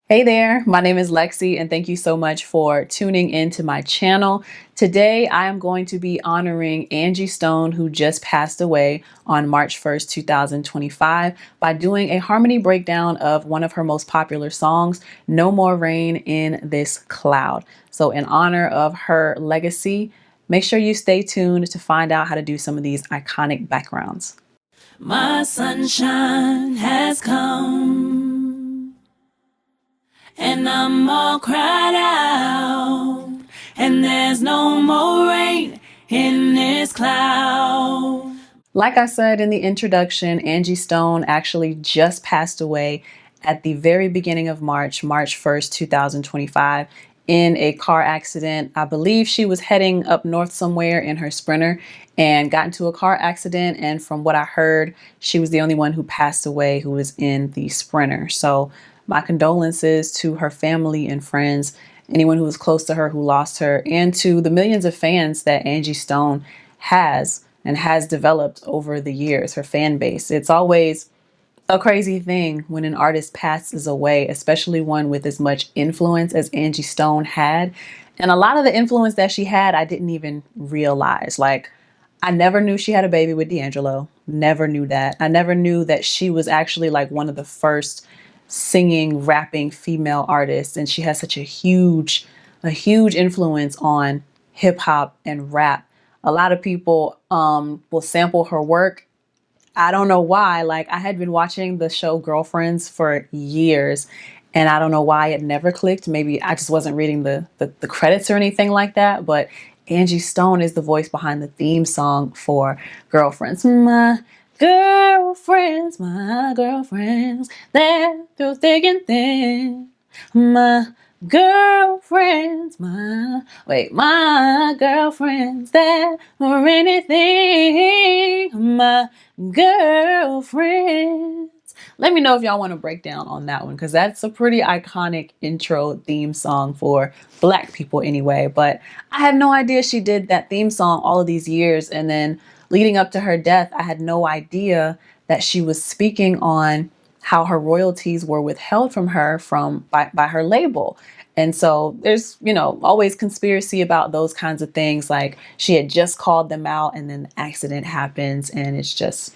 Hey there, my name is LexC and thank you so much for tuning into my channel. Today I am going to be honoring Angie Stone, who just passed away on March 1st, 2025 by doing a harmony breakdown of one of her most popular songs, No More Rain in This Cloud. So in honor of her legacy, make sure you stay tuned to find out how to do some of these iconic backgrounds. My sunshine has come, and I'm all cried out, and there's no more rain in this cloud. Like I said in the introduction, Angie Stone actually just passed away at the very beginning of March 1st, 2025, in a car accident. I believe she was heading up north somewhere in her Sprinter and got into a car accident. And from what I heard, she was the only one who passed away who was in the Sprinter. So my condolences to her family and friends, anyone who was close to her who lost her, and to the millions of fans that Angie Stone has and has developed over the years, her fan base. It's always a crazy thing when an artist passes away, especially one with as much influence as Angie Stone had. And a lot of the influence that she had, I didn't even realize. Like, I never knew she had a baby with D'Angelo. Never knew that. I never knew that she was actually like one of the first singing, rapping female artists. And she has such a huge influence on hip hop and rap. A lot of people will sample her work. I don't know why. Like, I had been watching the show Girlfriends for years, and I don't know why it never clicked. Maybe I just wasn't reading the credits or anything like that. But Angie Stone is the voice behind the theme song for Girlfriends. My girlfriends, they're through thick and thin. My girlfriends, my girlfriends, that or anything, my girlfriends. Let me know if y'all want to break down on that one, because that's a pretty iconic intro theme song for Black people anyway. But I had no idea she did that theme song all of these years. And then leading up to her death, I had no idea that she was speaking on how her royalties were withheld from her by her label. And so there's, always conspiracy about those kinds of things. Like, she had just called them out and then the accident happens, and it's just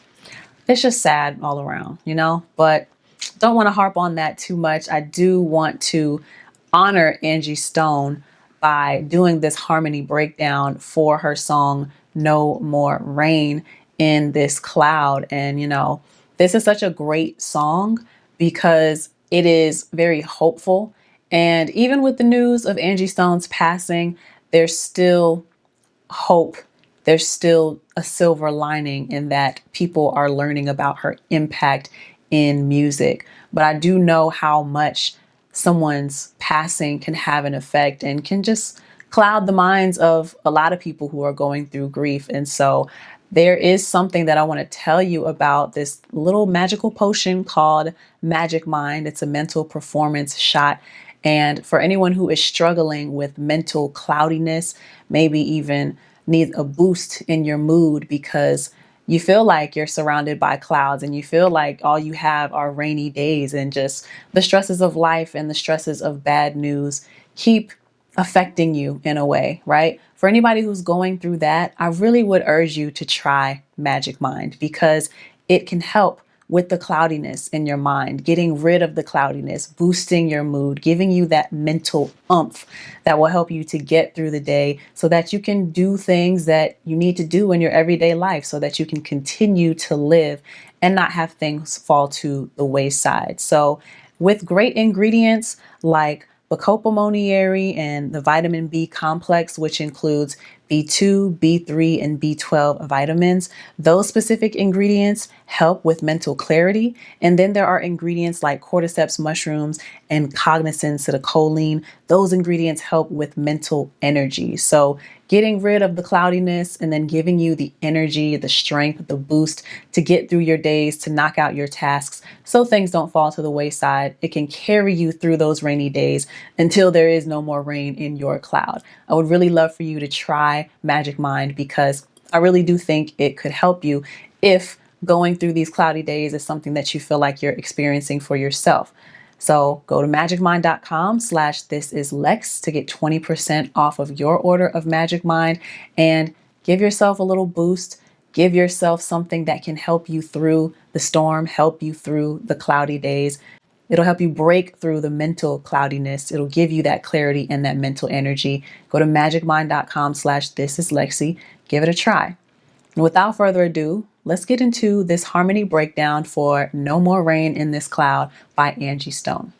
sad all around, but don't want to harp on that too much. I do want to honor Angie Stone by doing this harmony breakdown for her song, No More Rain in This Cloud. And, this is such a great song because it is very hopeful. And even with the news of Angie Stone's passing, there's still hope. There's still a silver lining in that people are learning about her impact in music. But I do know how much someone's passing can have an effect and can just cloud the minds of a lot of people who are going through grief. And so there is something that I want to tell you about, this little magical potion called Magic Mind. It's a mental performance shot. And for anyone who is struggling with mental cloudiness, maybe even need a boost in your mood because you feel like you're surrounded by clouds and you feel like all you have are rainy days, and just the stresses of life and the stresses of bad news keep affecting you in a way, right? For anybody who's going through that, I really would urge you to try Magic Mind because it can help with the cloudiness in your mind, getting rid of the cloudiness, boosting your mood, giving you that mental oomph that will help you to get through the day so that you can do things that you need to do in your everyday life so that you can continue to live and not have things fall to the wayside. So with great ingredients like Bacopa Monieri and the vitamin B complex, which includes B2, B3, and B12 vitamins. Those specific ingredients help with mental clarity. And then there are ingredients like cordyceps mushrooms and cognizin acetylcholine. Those ingredients help with mental energy. So getting rid of the cloudiness and then giving you the energy, the strength, the boost to get through your days, to knock out your tasks so things don't fall to the wayside. It can carry you through those rainy days until there is no more rain in your cloud. I would really love for you to try Magic Mind because I really do think it could help you if going through these cloudy days is something that you feel like you're experiencing for yourself. So go to magicmind.com/thisislex to get 20% off of your order of Magic Mind and give yourself a little boost. Give yourself something that can help you through the storm, help you through the cloudy days. It'll help you break through the mental cloudiness. It'll give you that clarity and that mental energy. Go to magicmind.com/thisisLexi. Give it a try. And without further ado, let's get into this harmony breakdown for No More Rain in This Cloud by Angie Stone.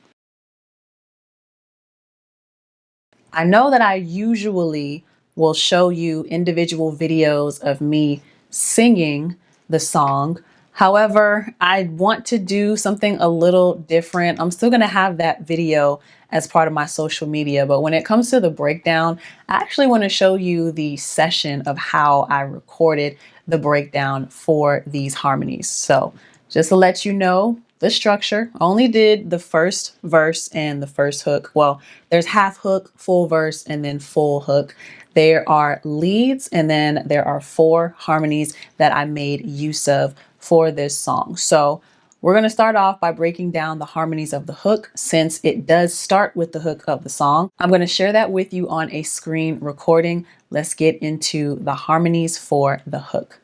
I know that I usually will show you individual videos of me singing the song. However, I want to do something a little different. I'm still going to have that video as part of my social media, but when it comes to the breakdown, I actually want to show you the session of how I recorded the breakdown for these harmonies. So just to let you know, the structure, only did the first verse and the first hook. Well, there's half hook, full verse, and then full hook. There are leads, and then there are 4 harmonies that I made use of for this song. So we're going to start off by breaking down the harmonies of the hook, since it does start with the hook of the song. I'm going to share that with you on a screen recording. Let's get into the harmonies for the hook.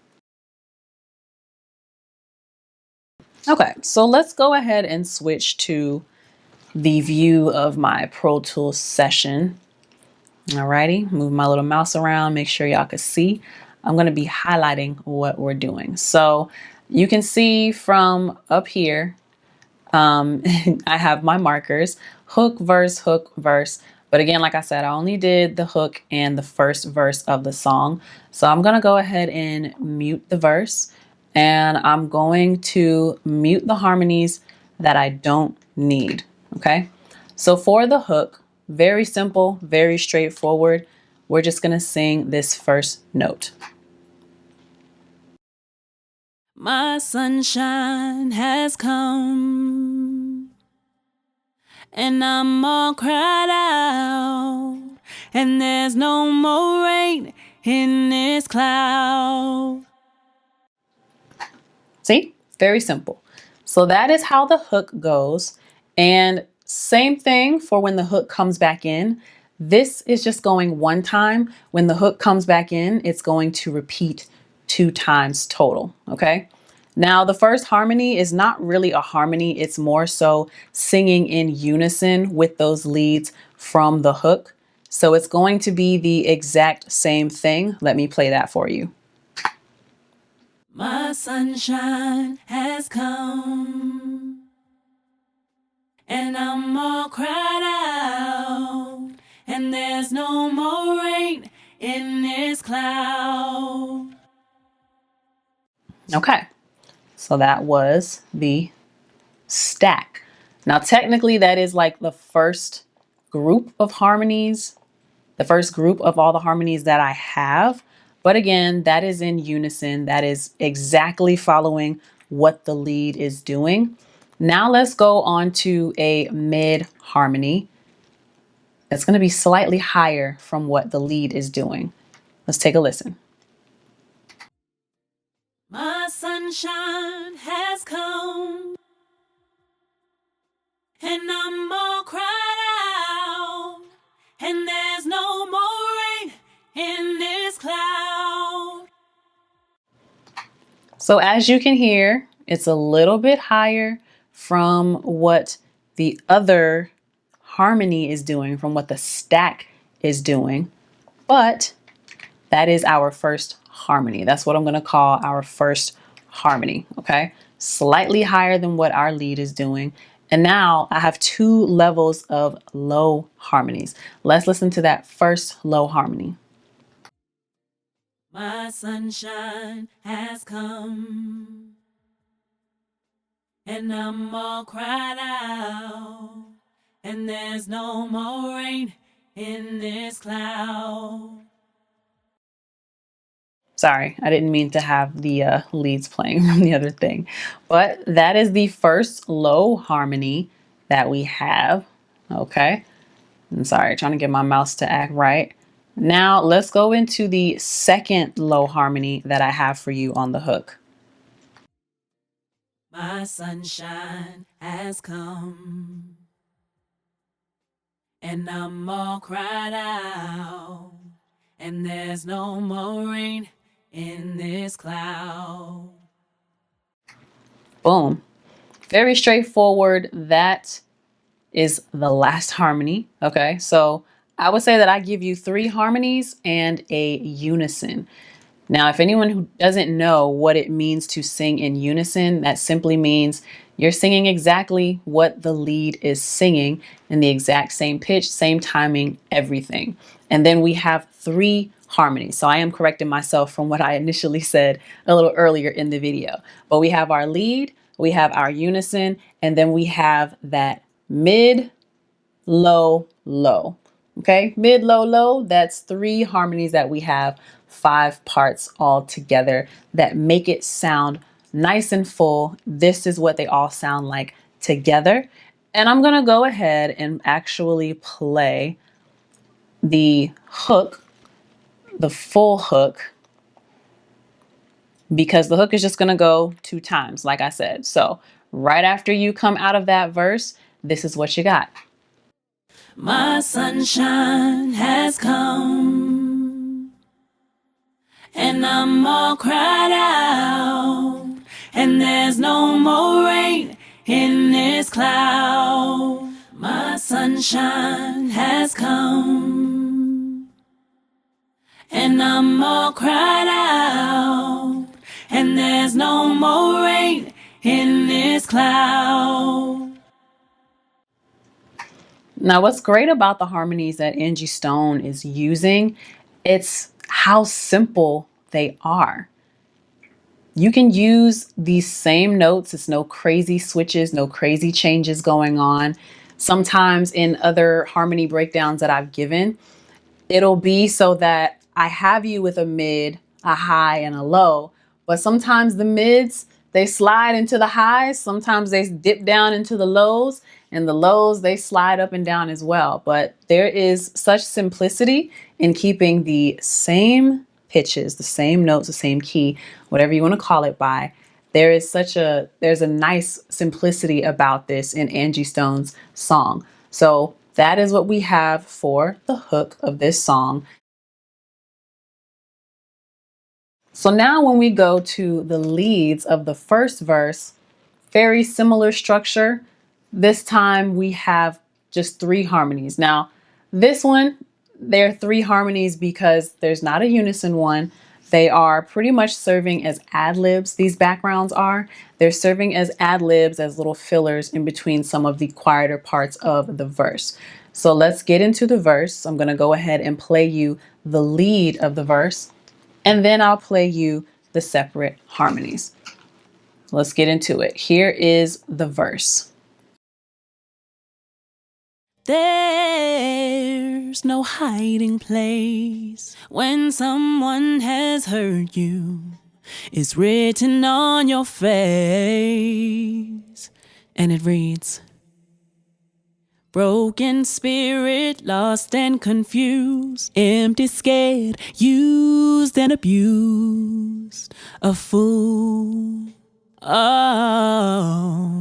Okay, so let's go ahead and switch to the view of my Pro Tools session. Alrighty, move my little mouse around, make sure y'all can see. I'm going to be highlighting what we're doing. So you can see from up here, I have my markers, hook, verse, hook, verse. But again, like I said, I only did the hook and the first verse of the song. So I'm going to go ahead and mute the verse. And I'm going to mute the harmonies that I don't need. Okay. So for the hook, very simple, very straightforward. We're just going to sing this first note. My sunshine has come, and I'm all cried out, and there's no more rain in this cloud. See, very simple. So that is how the hook goes. And same thing for when the hook comes back in. This is just going one time. When the hook comes back in, it's going to repeat 2 times total. Okay. Now, the first harmony is not really a harmony. It's more so singing in unison with those leads from the hook. So it's going to be the exact same thing. Let me play that for you. My sunshine has come, and I'm all cried out, and there's no more rain in this cloud. Okay, so that was the stack. Now, technically, that is like the first group of harmonies, the first group of all the harmonies that I have. But again, that is in unison. That is exactly following what the lead is doing. Now let's go on to a mid harmony. It's going to be slightly higher from what the lead is doing. Let's take a listen. My sunshine has come, and I'm all cried out, and there's no more rain in this cloud. So as you can hear, it's a little bit higher from what the other harmony is doing, from what the stack is doing. But that is our first harmony. That's what I'm going to call our first harmony. Okay. Slightly higher than what our lead is doing. And now I have 2 levels of low harmonies. Let's listen to that first low harmony. My sunshine has come, and I'm all cried out, and there's no more rain in this cloud. Sorry, I didn't mean to have the leads playing from the other thing. But that is the first low harmony that we have. Okay. I'm sorry, trying to get my mouse to act right. Now let's go into the second low harmony that I have for you on the hook. My sunshine has come, and I'm all cried out, and there's no more rain in this cloud. Boom. Very straightforward. That is the last harmony. Okay, so I would say that I give you 3 harmonies and a unison. Now, if anyone who doesn't know what it means to sing in unison, that simply means you're singing exactly what the lead is singing in the exact same pitch, same timing, everything. And then we have 3 harmonies. So I am correcting myself from what I initially said a little earlier in the video. But we have our lead, we have our unison, and then we have that mid, low, low. Okay, mid, low, low. That's 3 harmonies that we have, 5 parts all together that make it sound nice and full. This is what they all sound like together. And I'm gonna go ahead and actually play the hook, the full hook, because the hook is just gonna go 2 times, like I said. So right after you come out of that verse, this is what you got. My sunshine has come, and I'm all cried out, and there's no more rain in this cloud. My sunshine has come, and I'm all cried out, and there's no more rain in this cloud. Now, what's great about the harmonies that Angie Stone is using, it's how simple they are. You can use these same notes. It's no crazy switches, no crazy changes going on. Sometimes in other harmony breakdowns that I've given, it'll be so that I have you with a mid, a high, and a low. But sometimes the mids, they slide into the highs. Sometimes they dip down into the lows. And the lows, they slide up and down as well. But there is such simplicity in keeping the same pitches, the same notes, the same key, whatever you want to call it by. There's a nice simplicity about this in Angie Stone's song. So that is what we have for the hook of this song. So now when we go to the leads of the first verse, very similar structure. This time we have just 3 harmonies. Now, this one, there are 3 harmonies because there's not a unison one. They are pretty much serving as ad-libs. These backgrounds are. They're serving as ad-libs, as little fillers in between some of the quieter parts of the verse. So let's get into the verse. I'm going to go ahead and play you the lead of the verse, and then I'll play you the separate harmonies. Let's get into it. Here is the verse. There's no hiding place when someone has hurt you. It's written on your face, and it reads, broken spirit, lost and confused, empty, scared, used and abused, a fool. Oh,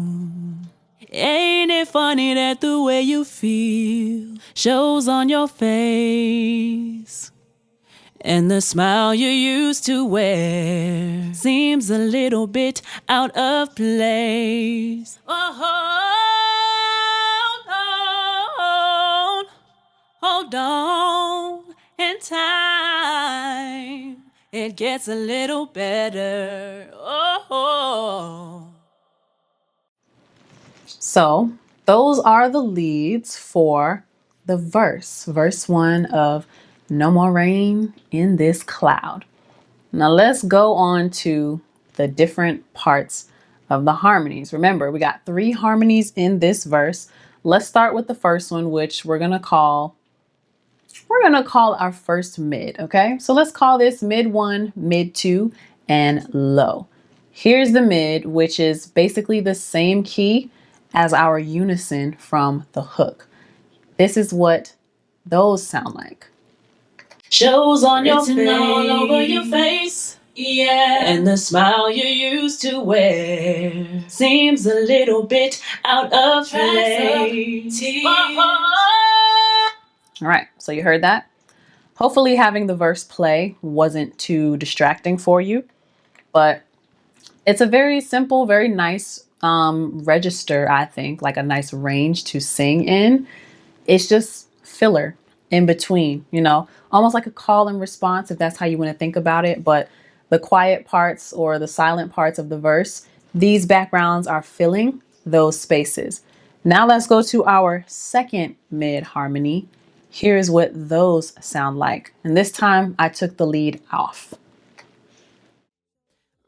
ain't it funny that the way you feel shows on your face, and the smile you used to wear seems a little bit out of place. Oh, hold on, in time it gets a little better. Oh. So those are the leads for the verse 1 of No More Rain in This Cloud. Now let's go on to the different parts of the harmonies. Remember, we got 3 harmonies in this verse. Let's start with the first one, which we're gonna call our first mid, okay? So let's call this mid 1, mid 2, and low. Here's the mid, which is basically the same key as our unison from the hook. This is what those sound like. Shows on your face, all over your face, yeah. And the smile you used to wear seems a little bit out of place. All right, so you heard that. Hopefully having the verse play wasn't too distracting for you, but it's a very simple, very nice register, I think, like a nice range to sing in. It's just filler in between, almost like a call and response, if that's how you want to think about it. But the quiet parts or the silent parts of the verse, these backgrounds are filling those spaces. Now let's go to our second mid harmony. Here's what those sound like. And this time I took the lead off.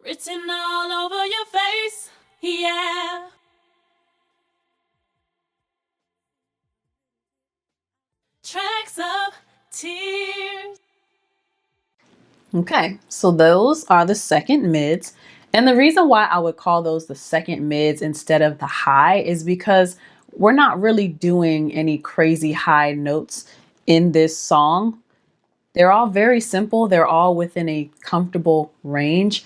Written all over your face, yeah. Tracks of tears. Okay, so those are the second mids. And the reason why I would call those the second mids instead of the high is because we're not really doing any crazy high notes in this song. They're all very simple. They're all within a comfortable range.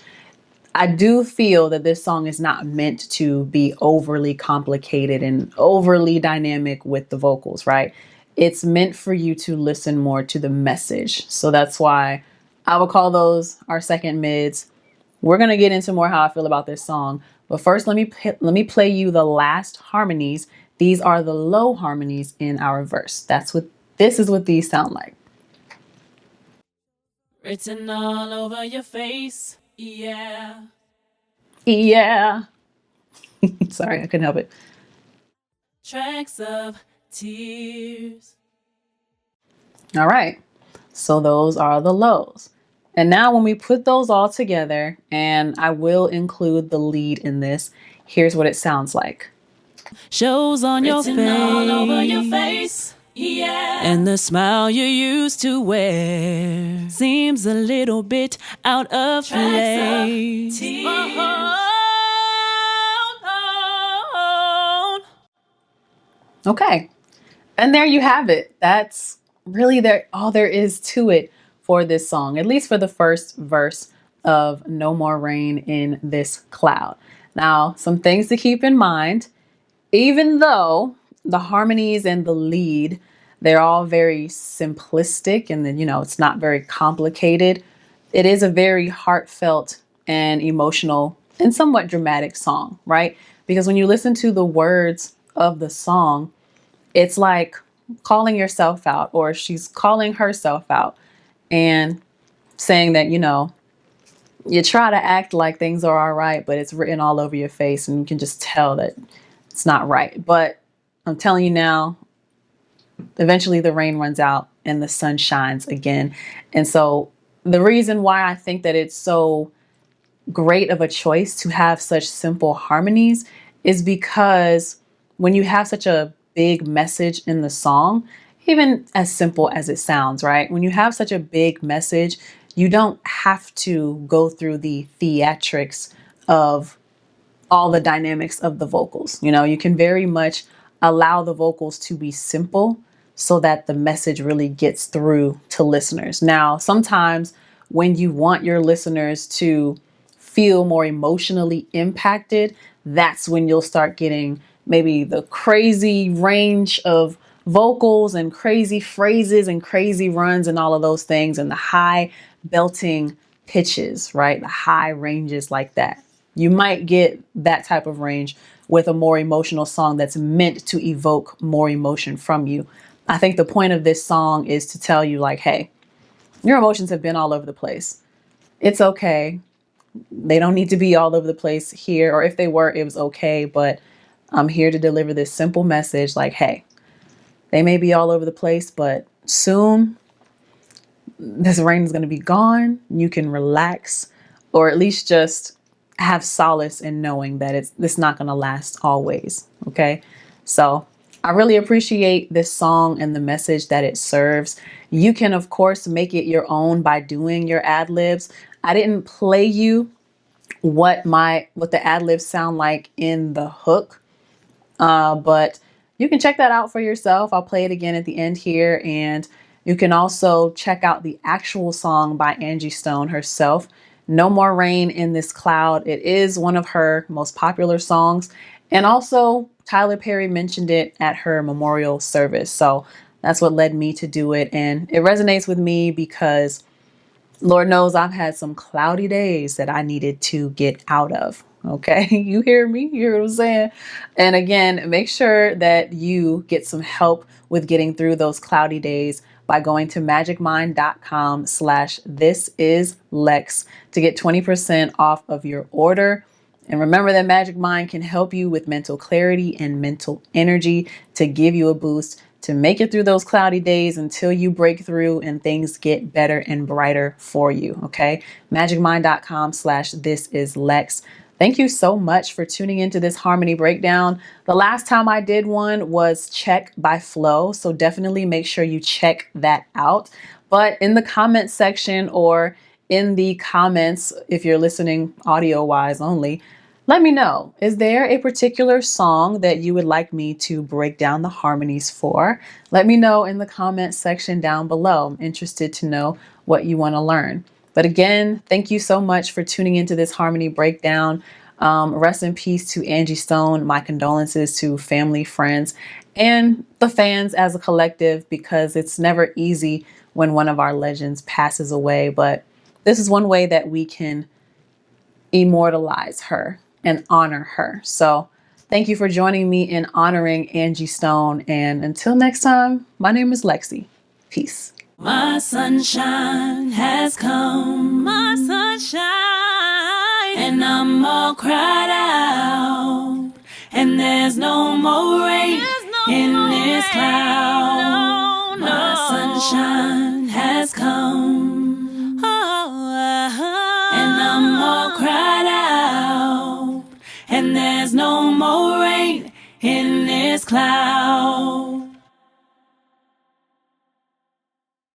I do feel that this song is not meant to be overly complicated and overly dynamic with the vocals, right? It's meant for you to listen more to the message. So that's why I would call those our second mids. We're going to get into more how I feel about this song. But first, let me play you the last harmonies. These are the low harmonies in our verse. This is what these sound like. Written all over your face, yeah. Yeah. Sorry, I couldn't help it. Tracks of tears. All right. So those are the lows. And now when we put those all together, and I will include the lead in this, here's what it sounds like. Shows on your face, all over your face, yeah. And the smile you used to wear seems a little bit out of place. Okay. And there you have it. That's really all there is to it for this song, at least for the first verse of No More Rain in This Cloud. Now, some things to keep in mind. Even though the harmonies and the lead, they're all very simplistic and then, it's not very complicated, it is a very heartfelt and emotional and somewhat dramatic song, right? Because when you listen to the words of the song, it's like calling yourself out, or she's calling herself out and saying that, you try to act like things are all right, but it's written all over your face and you can just tell that it's not right. But I'm telling you now, eventually the rain runs out and the sun shines again. And so the reason why I think that it's so great of a choice to have such simple harmonies is because when you have such a big message in the song, even as simple as it sounds, right? When you have such a big message, you don't have to go through the theatrics of all the dynamics of the vocals. You can very much allow the vocals to be simple so that the message really gets through to listeners. Now, sometimes when you want your listeners to feel more emotionally impacted, that's when you'll start getting maybe the crazy range of vocals and crazy phrases and crazy runs and all of those things and the high belting pitches, right? The high ranges like that. You might get that type of range with a more emotional song that's meant to evoke more emotion from you. I think the point of this song is to tell you like, hey, your emotions have been all over the place. It's okay. They don't need to be all over the place here. Or if they were, it was okay. But I'm here to deliver this simple message like, hey, they may be all over the place, but soon this rain is going to be gone. You can relax, or at least just have solace in knowing that it's not going to last always. Okay. So I really appreciate this song and the message that it serves. You can, of course, make it your own by doing your ad libs. I didn't play you what the ad libs sound like in the hook, but you can check that out for yourself. I'll play it again at the end here. And you can also check out the actual song by Angie Stone herself, No More Rain in This Cloud. It is one of her most popular songs. And also Tyler Perry mentioned it at her memorial service. So That's what led me to do it. And it resonates with me because Lord knows I've had some cloudy days that I needed to get out of. Okay. You hear me? You hear what I'm saying? And again, make sure that you get some help with getting through those cloudy days by going to magicmind.com/thisislex to get 20% off of your order. And remember that Magic Mind can help you with mental clarity and mental energy to give you a boost to make it through those cloudy days until you break through and things get better and brighter for you. Okay. magicmind.com/thisislex. Thank you so much for tuning into this harmony breakdown. The last time I did one was Check by Flow, so definitely make sure you check that out. But in the comment section or in the comments, if you're listening audio wise only, let me know, is there a particular song that you would like me to break down the harmonies for? Let me know in the comment section down below. I'm interested to know what you want to learn. But again, thank you so much for tuning into this harmony breakdown. Rest in peace to Angie Stone. My condolences to family, friends, and the fans as a collective, because it's never easy when one of our legends passes away. But this is one way that we can immortalize her and honor her. So thank you for joining me in honoring Angie Stone. And until next time, my name is LexC. Peace. My sunshine has come, my sunshine, and I'm all cried out, and there's no more rain in this cloud. My sunshine